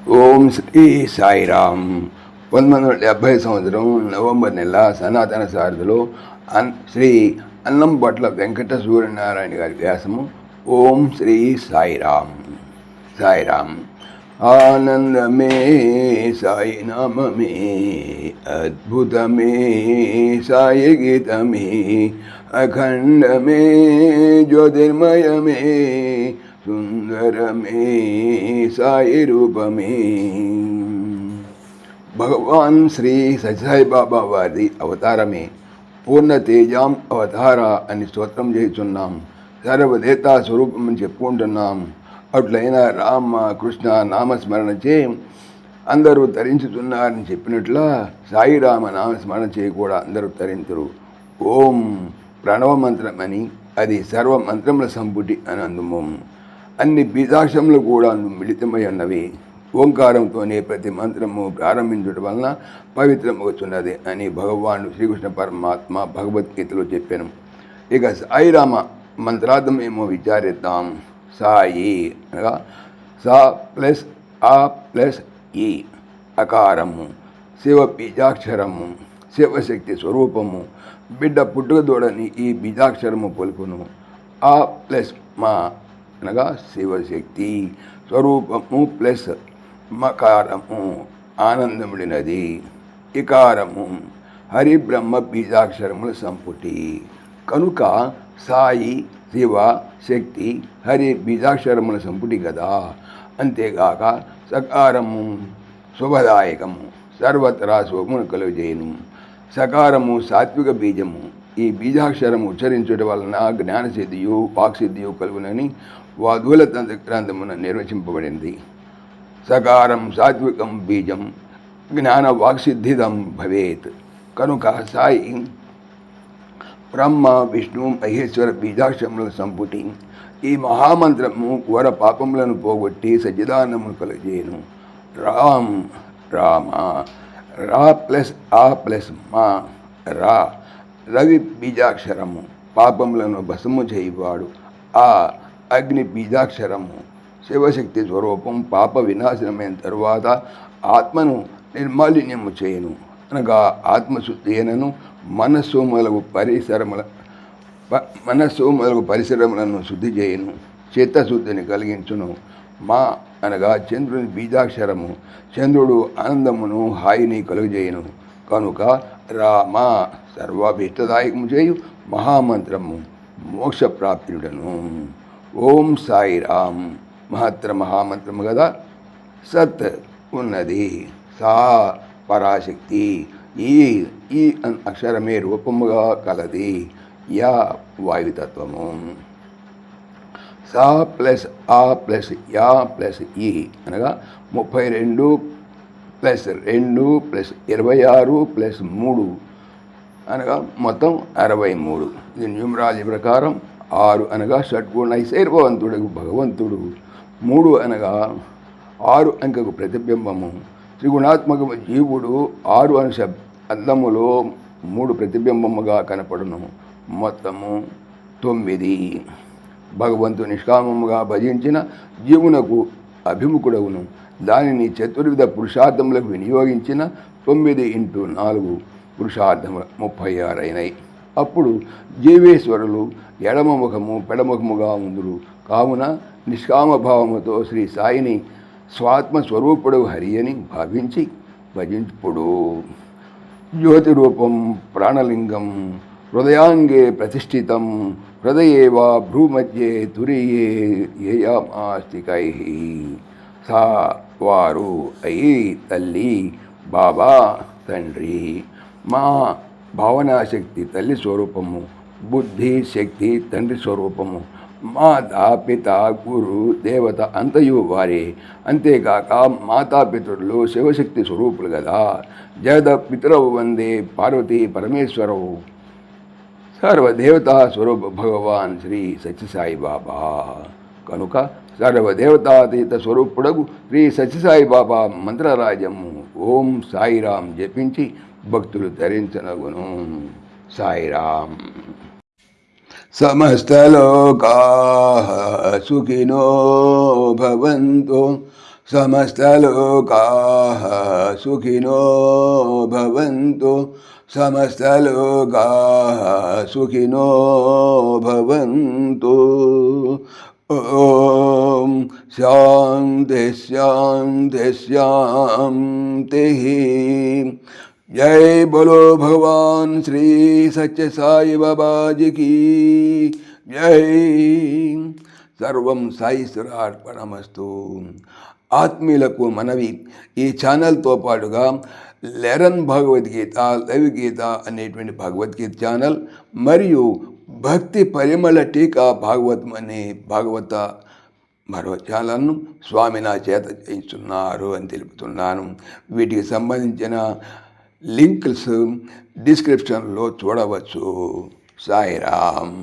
ఓం శ్రీ సాయిరామ్. 1970 సంవత్సరం నవంబర్ నెల సనాతన సారథిలో శ్రీ అన్నంబట్ల వెంకట సూర్యనారాయణ గారి వ్యాసము. ఓం శ్రీ సాయిరామ్. సాయిరామ్. ఆనందమే సాయి నామమే, అద్భుతమే సాయి గీతమే, అఖండమే జ్యోతిర్మయమే, సుందరమే సాయి రూపమే. భగవాన్ శ్రీ సత్యసాయి బాబా వారి అవతారమే పూర్ణ తేజాం అవతార అని స్తోత్రం చేస్తున్నాం. సర్వదేవతా స్వరూపం అని చెప్పుకుంటున్నాం. అట్లయిన రామ కృష్ణ నామస్మరణచే అందరూ తరించుతున్నారని చెప్పినట్ల సాయిరామ నామస్మరణ చేయి కూడా అందరూ తరించరు. ఓం ప్రణవ మంత్రమని, అది సర్వ మంత్రముల సంపుటి అని అందుము. అన్ని బీజాక్షములు కూడా మిళితమై ఉన్నవి. ఓంకారంతోనే ప్రతి మంత్రము ప్రారంభించడం వలన పవిత్రమవుతున్నది అని భగవానుడు శ్రీకృష్ణ పరమాత్మ భగవద్గీతలో చెప్పాను. ఇక సాయిరామ మంత్రార్థం ఏమో విచారిద్దాం. సాయి అనగా సా ప్లస్ ఆ ప్లస్ ఈ అకారము, శివ బీజాక్షరము, శివశక్తి స్వరూపము. బిడ్డ పుట్టుక దూడని ఈ బీజాక్షరము పలుకును. ఆ ప్లస్ మా అనగా శివశక్తి స్వరూపము ప్లస్ మకారము ఆనందముడినది. ఇకారము హరిబ్రహ్మ బీజాక్షరముల సంపుటి కనుక సాయి శివ శక్తి హరి బీజాక్షరముల సంపుటి కదా. అంతేగాక సకారము శుభదాయకము, సర్వత్రా శుభమును కలుగజేయును. సకారము సాత్విక బీజము. ఈ బీజాక్షరము ఉచ్చరించడం వలన జ్ఞానసిద్ధియు వాక్సిద్ధియు కలుగునని వాదుల తంత్ర గ్రంథమున నిర్వచింపబడింది. సకారం సాత్వికం బీజం జ్ఞాన వాక్సిద్ధిదం భవేత్. కనుక సాయి బ్రహ్మ విష్ణు మహేశ్వర బీజాక్షరముల సంపుటి. ఈ మహామంత్రము ఘోర పాపములను పోగొట్టి సజ్జిదానమును కలుగజేయును. రామ్ రామ, రా ప్లస్ ఆ ప్లస్ మా రా రవి బీజాక్షరము పాపములను భస్ము చేయువాడు. ఆ అగ్ని బీజాక్షరము శివశక్తి స్వరూపం. పాప వినాశనమైన తరువాత ఆత్మను చేయను అనగా ఆత్మశుద్ధి అయినను మనస్సు మొదలగు పరిసరములను శుద్ధి చేయను, చిత్తశుద్ధిని కలిగించును. మా అనగా చంద్రుని బీజాక్షరము. చంద్రుడు ఆనందమును హాయిని కలుగజేయను. కనుక రామ సర్వాభీష్టదాయకము చేయు మహామంత్రము, మోక్షప్రాప్తియుడను. ఓం సాయిరామ్. మహామంత్రము కదా. సత్ ఉన్నది, సా పరాశక్తి, ఈ అక్షరమే రూపముగా కలది, యా వాయుతత్వము. సా ప్లస్ ఆ ప్లస్ యా ప్లస్ ఈ అనగా 32 ప్లస్ 2 ప్లస్ 26 ప్లస్ 3 అనగా మొత్తం 63. ఇది న్యూమరాలజీ ప్రకారం 6 అనగా షడ్గుణైశైర్భవంతుడు భగవంతుడు, 3 అనగా 6 అంకెకు ప్రతిబింబము. త్రిగుణాత్మకము జీవుడు 6 అను అద్దములో 3 ప్రతిబింబముగా కనపడును. మొత్తము 9. భగవంతు నిష్కామముగా భజించిన జీవునకు అభిముఖుడవును. దానిని చతుర్విధ పురుషార్థములకు వినియోగించిన 9 × 4 పురుషార్థములు 36 అయినాయి. అప్పుడు జీవేశ్వరులు ఎడమముఖము పెడముఖముగా ఉందురు. కావున నిష్కామభావముతో శ్రీ సాయిని స్వాత్మస్వరూపుడు హరి అని భావించి భజించుడు. జ్యోతి రూపం ప్రాణలింగం హృదయాంగే ప్రతిష్ఠితం, హృదయే వా భ్రూమధ్యే తురియే ఏయామాస్తికై. సా వారు అయి తల్లి, బాబా తండ్రి, మా భావనాశక్తి తల్లి స్వరూపము, బుద్ధి శక్తి తండ్రి స్వరూపము, మాతా పిత గురు దేవత అంతయు వారే. అంతేగాక మాతాపితరులు శివశక్తి స్వరూపులు కదా. జగద పితరవు వందే పార్వతీ పరమేశ్వరవు. సర్వదేవతా స్వరూప భగవాన్ శ్రీ సత్యసాయి బాబా. కనుక సర్వదేవతాతీత స్వరూపుడగు శ్రీ సత్యసాయి బాబా మంత్రరాజము ఓం సాయిరాం జపించి భక్తులు ధరించనగును. సాయిరాం. సమస్తలోకాః సుఖినో భవంతు. సమస్తలోకాః సుఖినో భవంతు సమస్తలోకాః సుఖినో భవంతు. ఓం శాంతి శాంతి శాంతి. జై బోలో భగవాన్ శ్రీ సత్య సాయి బాబాజీకి జై. సర్వం సాయిశ్వరార్పణమస్తు. ఆత్మీయులకు మనవి, ఈ ఛానల్తో పాటుగా లెరన్ భగవద్గీత, లైవ్ గీత అనేటువంటి భగవద్గీత ఛానల్ మరియు భక్తి పరిమళ టీకా భాగవతం అనే భాగవత మరో ఛానల్ను స్వామి నా చేత చేయిస్తున్నారు అని తెలుపుతున్నాను. వీటికి సంబంధించిన లింక్స్ డిస్క్రిప్షన్లో చూడవచ్చు. సాయిరామ్.